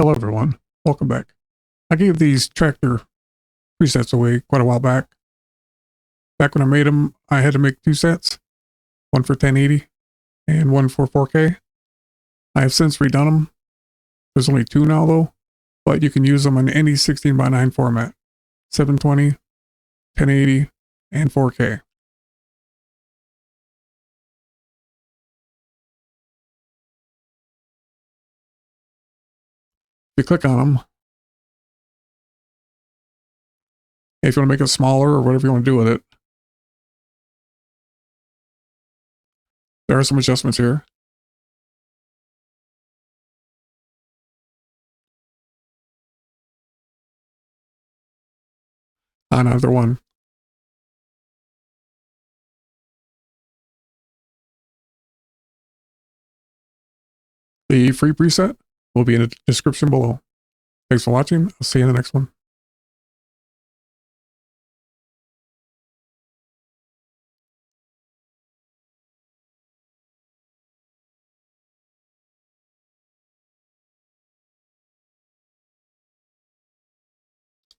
Hello everyone, welcome back. I gave these tractor presets away quite a while back. Back when I made them, I had to make two sets, one for 1080 and one for 4K. I have since redone them. There's only two now though, but you can use them in any 16:9 format, 720, 1080, and 4K. If you click on them, if you want to make it smaller or whatever you want to do with it, there are some adjustments here. On either one. The free preset will be in the description below. Thanks for watching. I'll see you in the next one.